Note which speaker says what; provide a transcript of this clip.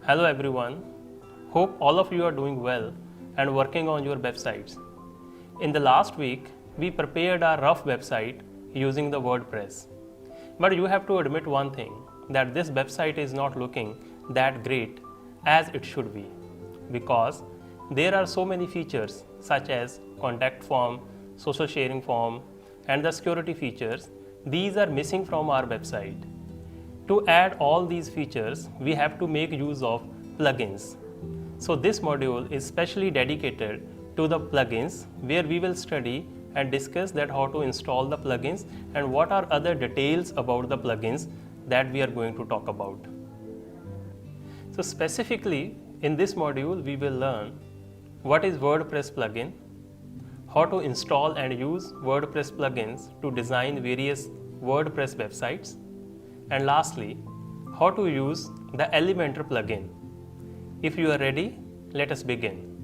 Speaker 1: Hello everyone, hope all of you are doing well and working on your websites. In the last week, we prepared our rough website using the WordPress. But you have to admit one thing, that this website is not looking that great as it should be, because there are so many features such as contact form, social sharing form, and the security features. These are missing from our website. To add all these features, we have to make use of plugins. So this module is specially dedicated to the plugins, where we will study and discuss that how to install the plugins and what are other details about the plugins that we are going to talk about. So specifically in this module, we will learn what is WordPress plugin, how to install and use WordPress plugins to design various WordPress websites, and lastly, how to use the Elementor plugin. If you are ready, let us begin.